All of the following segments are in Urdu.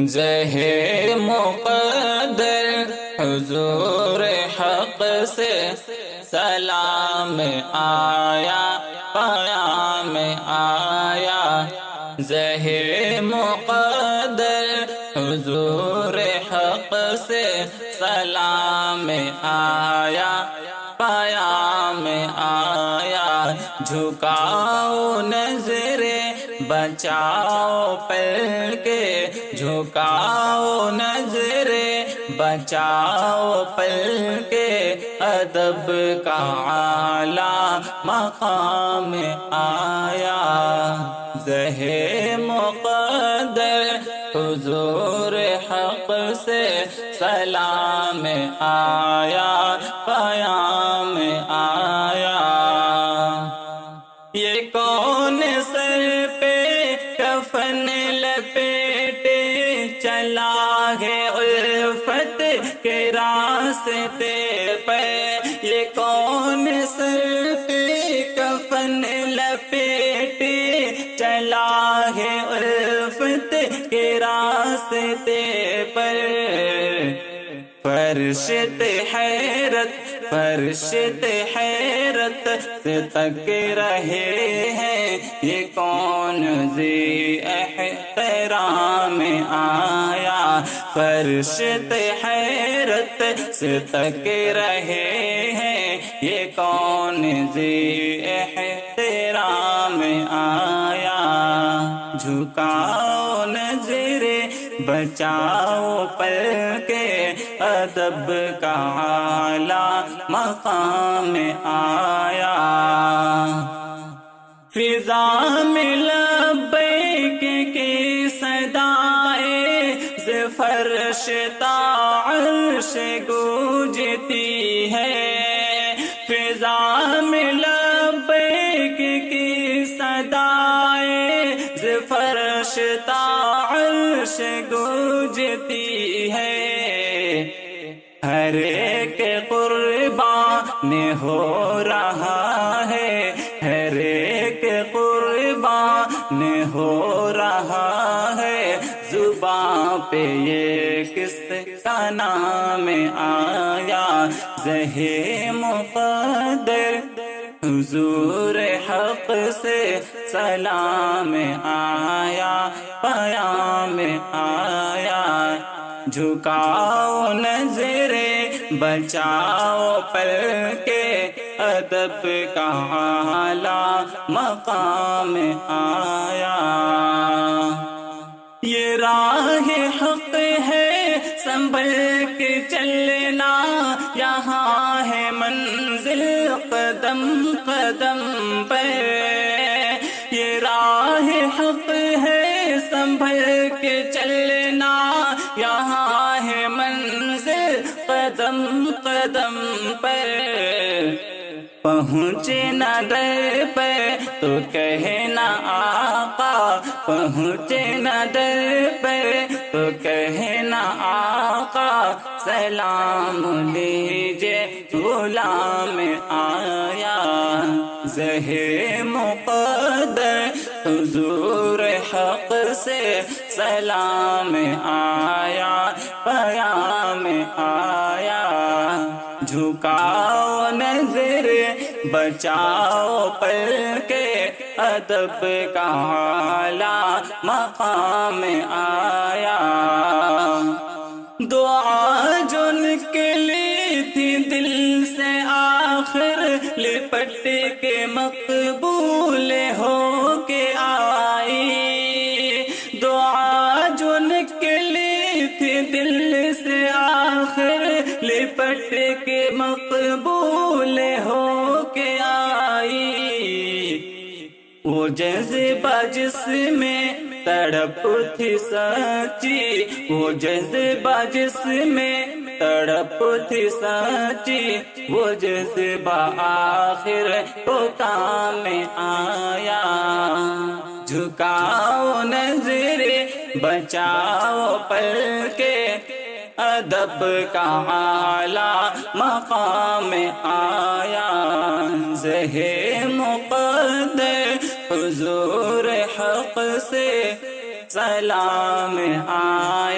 زہر مقدر حضور حق سے سلام آیا، پیام آیا۔ زہر مقدر حضور حق سے سلام آیا، پیام آیا۔ جھکاؤ نظریں بچاؤ پل کے، جھکاؤ نظریں بچاؤ پل کے، ادب کا اعلیٰ مقام آیا۔ زہر مقدر حضور حق سے سلام آیا، پیام آیا۔ یہ کون سر پہ کفن لپیٹے چلا ہے الفت کے راستے پہ؟ یہ کون سر پہ کفن لپیٹے چلا ہے الفت کے راستے پر؟ فرشت حیرت، فرشت حیرت سے تک رہے ہیں، یہ کون ذی احترام آیا؟ فرشت حیرت سے تک رہے ہیں، یہ کون ذی احترام آیا؟ جھکاؤ نظریں بچاؤ پل کے، ادب کا اعلیٰ مقام آیا۔ فضا میں لبیک کی صدائے ز فرش تا عرش گونجتی ہے۔ فضا میں لبیک کی صدائے ز فرش تا عرش گونجتی ہے۔ ہر ایک قربان ہو رہا ہے، ہر ایک قربان ہو رہا ہے، زباں پہ یہ کس کا نام آیا؟ زہر مقدر حضور حق سے سلام آیا، پیام آیا۔ جھکاؤ نظریں بچاؤ پل کے، ادب کا اعلیٰ مقام آیا۔ یہ راہ حق ہے سنبھل کے چلنا، یہاں ہے منزل قدم قدم پہ۔ یہ راہ حق ہے سنبھل کے چلنا، یہاں ہے منزل قدم قدم پر۔ پہنچے نہ در پہ تو کہنا آقا، پہنچے نہ در پہ تو کہنا آقا، سلام لیجے غلام آیا۔ زہر مقدر حضور حق سے سلام آیا، پیام آیا۔ جھکاؤ نظر بچاؤ پل کے، ادب کا اعلیٰ مقام آیا۔ دعا جو نکلی تھی دل سے آخر لپٹ کے مقبول ہو کے آئی۔ دعا جو نکلی تھی دل سے آخر لپٹ کے مقبول ہو کے آئی۔ وہ جذبہ جس میں تڑپ تھی سچی، وہ جذبہ جس میں تڑپ تھی سچی، وہ جذبہ آخر کو کام آیا۔ جھکاؤ نظر بچاؤ پل کے، ادب کا اعلیٰ مقام آیا۔ زہر مقدر حضور حق سے سلام آیا۔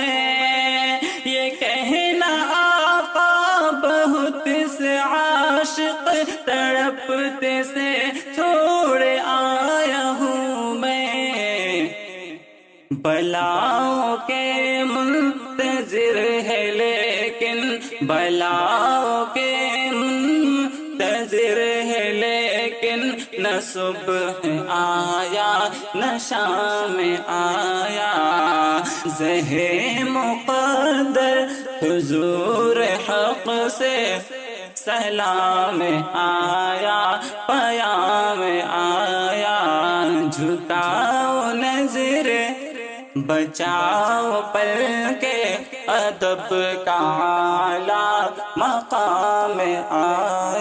میں یہ کہنا آقا بہت سے عاشق تڑپتے سے چھوڑ آیا ہوں میں بلاؤں کے منتظر ہے لیکن بلاؤں کے منتظر ہے لیکن نہ صبح آیا نہ شام آیا زہر مقدر حضور حق سے سلام آیا پیام آیا جھکاؤ نظر بچاؤ پل کے ادب کا اعلیٰ مقام آیا